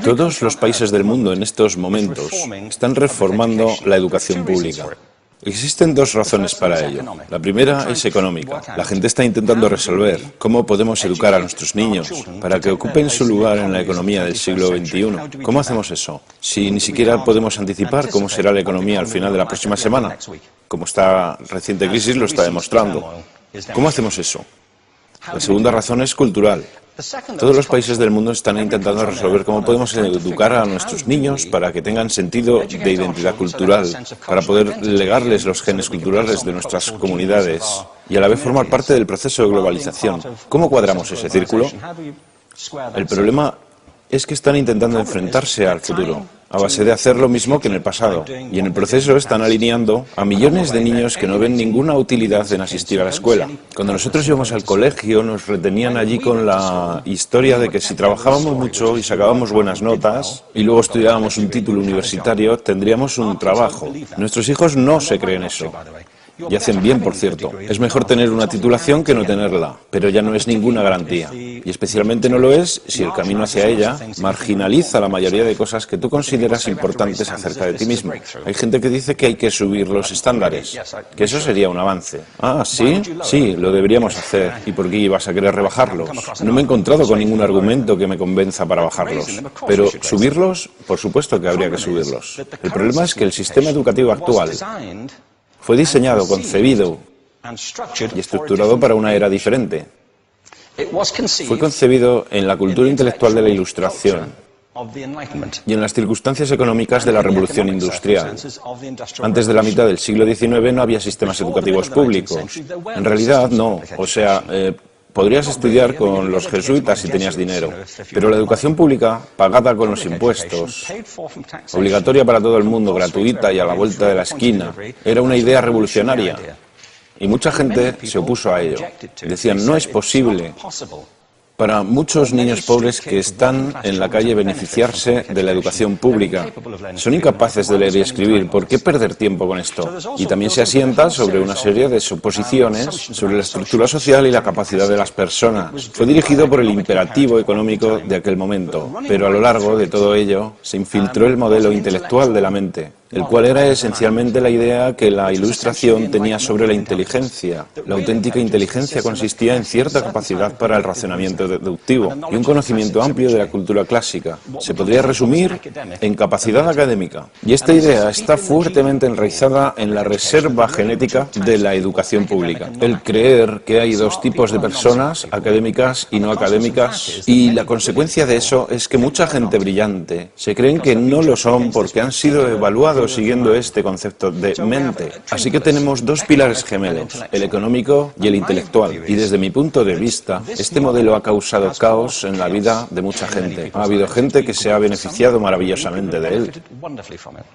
Todos los países del mundo en estos momentos están reformando la educación pública. Existen dos razones para ello. La primera es económica. La gente está intentando resolver cómo podemos educar a nuestros niños para que ocupen su lugar en la economía del siglo XXI. ¿Cómo hacemos eso? Si ni siquiera podemos anticipar cómo será la economía al final de la próxima semana, como esta reciente crisis lo está demostrando. ¿Cómo hacemos eso? La segunda razón es cultural. Todos los países del mundo están intentando resolver cómo podemos educar a nuestros niños para que tengan sentido de identidad cultural, para poder legarles los genes culturales de nuestras comunidades y a la vez formar parte del proceso de globalización. ¿Cómo cuadramos ese círculo? El problema es que están intentando enfrentarse al futuro, a base de hacer lo mismo que en el pasado. Y en el proceso están alineando a millones de niños que no ven ninguna utilidad en asistir a la escuela. Cuando nosotros íbamos al colegio nos retenían allí con la historia de que si trabajábamos mucho y sacábamos buenas notas y luego estudiábamos un título universitario, tendríamos un trabajo. Nuestros hijos no se creen eso. Y hacen bien, por cierto. Es mejor tener una titulación que no tenerla, pero ya no es ninguna garantía. Y especialmente no lo es si el camino hacia ella marginaliza la mayoría de cosas que tú consideras importantes acerca de ti mismo. Hay gente que dice que hay que subir los estándares, que eso sería un avance. Ah, ¿sí? Sí, lo deberíamos hacer. ¿Y por qué ibas a querer rebajarlos? No me he encontrado con ningún argumento que me convenza para bajarlos. Pero subirlos, por supuesto que habría que subirlos. El problema es que el sistema educativo actual fue diseñado, concebido y estructurado para una era diferente. Fue concebido en la cultura intelectual de la Ilustración y en las circunstancias económicas de la Revolución Industrial. Antes de la mitad del siglo XIX no había sistemas educativos públicos. En realidad no, o sea, podrías estudiar con los jesuitas si tenías dinero, pero la educación pública, pagada con los impuestos, obligatoria para todo el mundo, gratuita y a la vuelta de la esquina, era una idea revolucionaria. Y mucha gente se opuso a ello. Decían, no es posible para muchos niños pobres que están en la calle beneficiarse de la educación pública. Son incapaces de leer y escribir. ¿Por qué perder tiempo con esto? Y también se asienta sobre una serie de suposiciones sobre la estructura social y la capacidad de las personas. Fue dirigido por el imperativo económico de aquel momento, pero a lo largo de todo ello se infiltró el modelo intelectual de la mente, el cual era esencialmente la idea que la Ilustración tenía sobre la inteligencia. La auténtica inteligencia consistía en cierta capacidad para el razonamiento deductivo y un conocimiento amplio de la cultura clásica. Se podría resumir en capacidad académica. Y esta idea está fuertemente enraizada en la reserva genética de la educación pública. El creer que hay dos tipos de personas, académicas y no académicas, y la consecuencia de eso es que mucha gente brillante se creen que no lo son porque han sido evaluados siguiendo este concepto de mente. Así que tenemos dos pilares gemelos, el económico y el intelectual. Y desde mi punto de vista, este modelo ha causado caos en la vida de mucha gente. Ha habido gente que se ha beneficiado maravillosamente de él,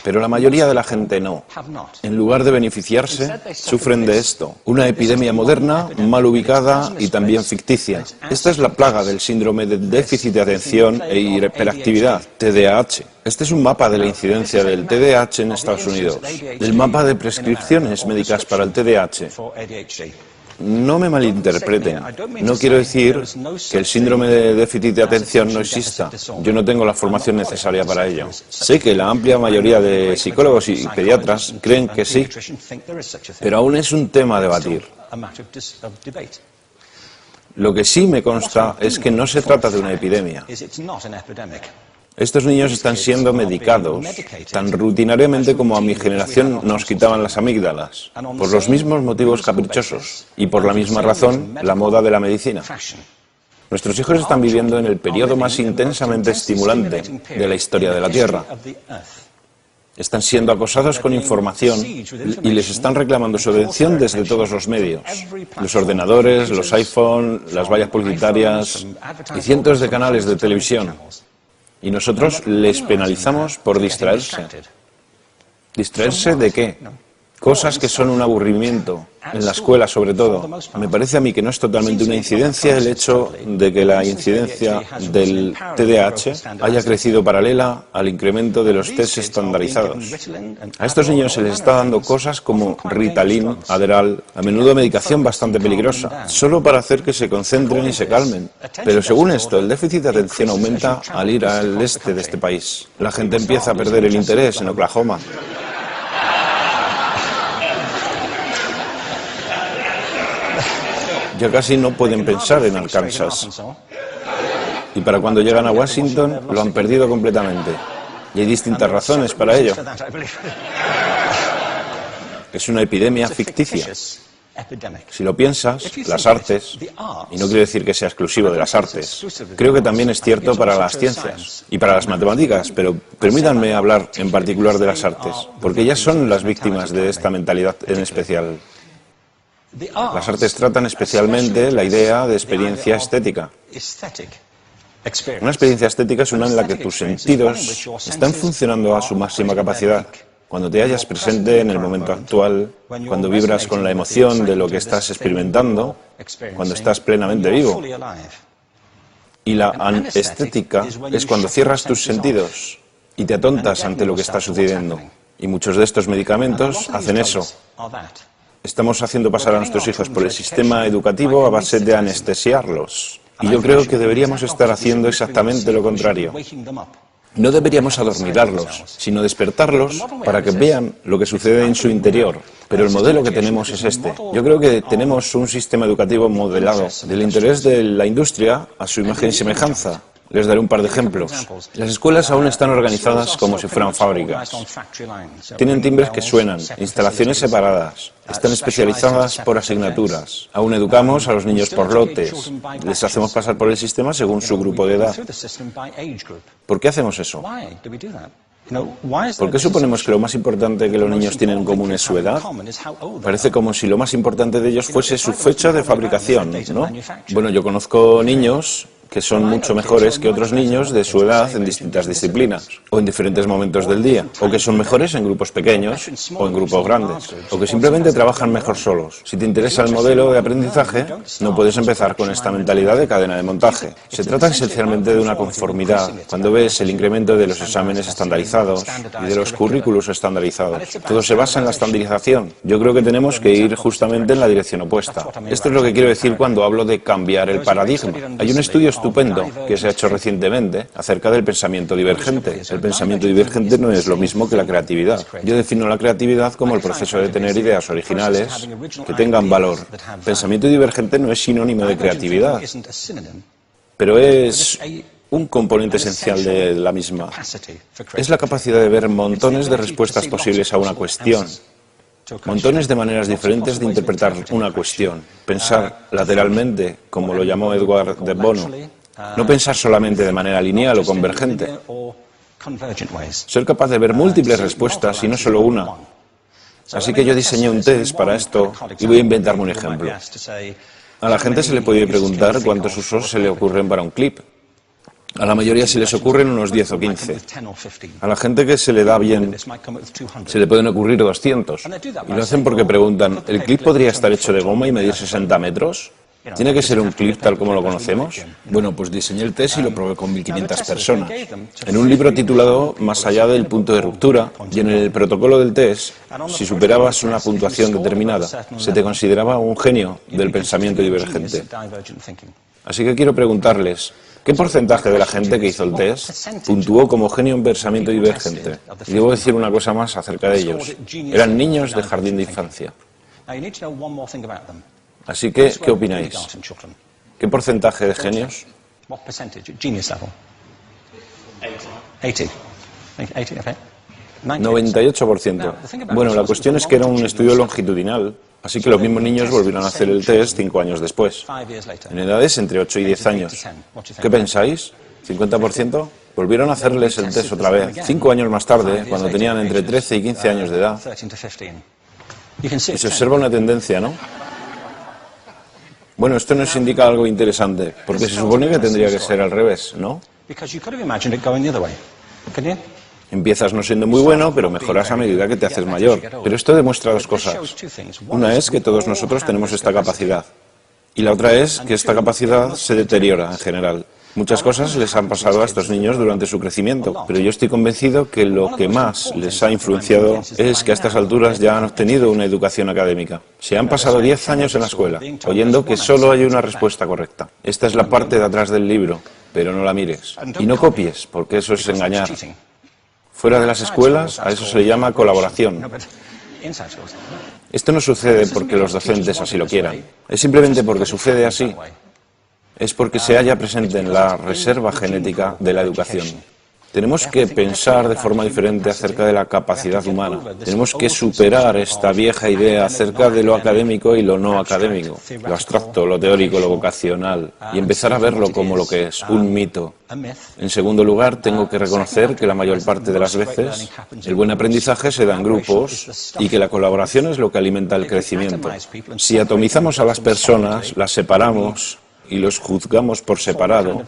pero la mayoría de la gente no. En lugar de beneficiarse, sufren de esto. Una epidemia moderna, mal ubicada y también ficticia. Esta es la plaga del síndrome de déficit de atención e hiperactividad, TDAH. Este es un mapa de la incidencia del TDAH en Estados Unidos, el mapa de prescripciones médicas para el TDAH. No me malinterpreten, no quiero decir que el síndrome de déficit de atención no exista. Yo no tengo la formación necesaria para ello. Sé que la amplia mayoría de psicólogos y pediatras creen que sí, pero aún es un tema a debatir. Lo que sí me consta es que no se trata de una epidemia. Estos niños están siendo medicados tan rutinariamente como a mi generación nos quitaban las amígdalas, por los mismos motivos caprichosos y por la misma razón, la moda de la medicina. Nuestros hijos están viviendo en el periodo más intensamente estimulante de la historia de la Tierra. Están siendo acosados con información y les están reclamando subvención desde todos los medios. Los ordenadores, los iPhone, las vallas publicitarias y cientos de canales de televisión. Y nosotros les penalizamos por distraerse. ¿Distraerse de qué? Cosas que son un aburrimiento, en la escuela sobre todo. Me parece a mí que no es totalmente una incidencia el hecho de que la incidencia del TDAH haya crecido paralela al incremento de los test estandarizados. A estos niños se les está dando cosas como Ritalin, Adderall, a menudo medicación bastante peligrosa, solo para hacer que se concentren y se calmen. Pero según esto, el déficit de atención aumenta al ir al este de este país. La gente empieza a perder el interés en Oklahoma. Ya casi no pueden pensar en Arkansas. Y para cuando llegan a Washington, lo han perdido completamente. Y hay distintas razones para ello. Es una epidemia ficticia. Si lo piensas, las artes, y no quiero decir que sea exclusivo de las artes, creo que también es cierto para las ciencias y para las matemáticas, pero permítanme hablar en particular de las artes, porque ellas son las víctimas de esta mentalidad en especial. Las artes tratan especialmente la idea de experiencia estética. Una experiencia estética es una en la que tus sentidos están funcionando a su máxima capacidad. Cuando te hallas presente en el momento actual, cuando vibras con la emoción de lo que estás experimentando, cuando estás plenamente vivo. Y la anestética es cuando cierras tus sentidos y te atontas ante lo que está sucediendo. Y muchos de estos medicamentos hacen eso. Estamos haciendo pasar a nuestros hijos por el sistema educativo a base de anestesiarlos. Y yo creo que deberíamos estar haciendo exactamente lo contrario. No deberíamos adormilarlos, sino despertarlos para que vean lo que sucede en su interior. Pero el modelo que tenemos es este. Yo creo que tenemos un sistema educativo modelado del interés de la industria a su imagen y semejanza. Les daré un par de ejemplos. Las escuelas aún están organizadas como si fueran fábricas. Tienen timbres que suenan, instalaciones separadas, están especializadas por asignaturas. Aún educamos a los niños por lotes. Les hacemos pasar por el sistema según su grupo de edad. ¿Por qué hacemos eso? ¿Por qué suponemos que lo más importante que los niños tienen en común es su edad? Parece como si lo más importante de ellos fuese su fecha de fabricación, ¿no? Bueno, yo conozco niños que son mucho mejores que otros niños de su edad en distintas disciplinas, o en diferentes momentos del día, o que son mejores en grupos pequeños, o en grupos grandes, o que simplemente trabajan mejor solos. Si te interesa el modelo de aprendizaje, no puedes empezar con esta mentalidad de cadena de montaje. Se trata esencialmente de una conformidad. Cuando ves el incremento de los exámenes estandarizados y de los currículos estandarizados, todo se basa en la estandarización. Yo creo que tenemos que ir justamente en la dirección opuesta. Esto es lo que quiero decir cuando hablo de cambiar el paradigma. Hay un estudio estupendo que se ha hecho recientemente acerca del pensamiento divergente. El pensamiento divergente no es lo mismo que la creatividad. Yo defino la creatividad como el proceso de tener ideas originales que tengan valor. Pensamiento divergente no es sinónimo de creatividad, pero es un componente esencial de la misma. Es la capacidad de ver montones de respuestas posibles a una cuestión. Montones de maneras diferentes de interpretar una cuestión. Pensar lateralmente, como lo llamó Edward de Bono. No pensar solamente de manera lineal o convergente. Ser capaz de ver múltiples respuestas y no solo una. Así que yo diseñé un test para esto y voy a inventarme un ejemplo. A la gente se le puede preguntar cuántos usos se le ocurren para un clip. A la mayoría se les ocurren unos 10 o 15. A la gente que se le da bien se le pueden ocurrir 200. Y lo hacen porque preguntan, ¿el clip podría estar hecho de goma y medir 60 metros? ¿Tiene que ser un clip tal como lo conocemos? Bueno, pues diseñé el test y lo probé con 1.500 personas. En un libro titulado Más allá del punto de ruptura, y en el protocolo del test, si superabas una puntuación determinada, se te consideraba un genio del pensamiento divergente. Así que quiero preguntarles, ¿qué porcentaje de la gente que hizo el test puntuó como genio en pensamiento divergente? Y debo decir una cosa más acerca de ellos. Eran niños de jardín de infancia. Así que, ¿qué opináis? ¿Qué porcentaje de genios? 98%. Bueno, la cuestión es que era un estudio longitudinal, así que los mismos niños volvieron a hacer el test 5 años después, en edades entre 8 y 10 años. ¿Qué pensáis? ¿50%? Volvieron a hacerles el test otra vez, 5 años más tarde, cuando tenían entre 13 y 15 años de edad. Y se observa una tendencia, ¿no? Bueno, esto nos indica algo interesante, porque se supone que tendría que ser al revés, ¿no? Empiezas no siendo muy bueno, pero mejoras a medida que te haces mayor. Pero esto demuestra dos cosas. Una es que todos nosotros tenemos esta capacidad. Y la otra es que esta capacidad se deteriora en general. Muchas cosas les han pasado a estos niños durante su crecimiento, pero yo estoy convencido que lo que más les ha influenciado es que a estas alturas ya han obtenido una educación académica. Se han pasado 10 años en la escuela, oyendo que solo hay una respuesta correcta. Esta es la parte de atrás del libro, pero no la mires. Y no copies, porque eso es engañar. Fuera de las escuelas, a eso se le llama colaboración. Esto no sucede porque los docentes así lo quieran. Es simplemente porque sucede así. Es porque se halla presente en la reserva genética de la educación. Tenemos que pensar de forma diferente acerca de la capacidad humana. Tenemos que superar esta vieja idea acerca de lo académico y lo no académico, lo abstracto, lo teórico, lo vocacional, y empezar a verlo como lo que es, un mito. En segundo lugar, tengo que reconocer que la mayor parte de las veces el buen aprendizaje se da en grupos y que la colaboración es lo que alimenta el crecimiento. Si atomizamos a las personas, las separamos y los juzgamos por separado,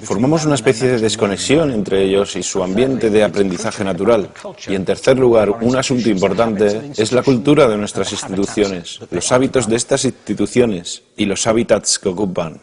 formamos una especie de desconexión entre ellos y su ambiente de aprendizaje natural. Y en tercer lugar, un asunto importante es la cultura de nuestras instituciones, los hábitos de estas instituciones y los hábitats que ocupan.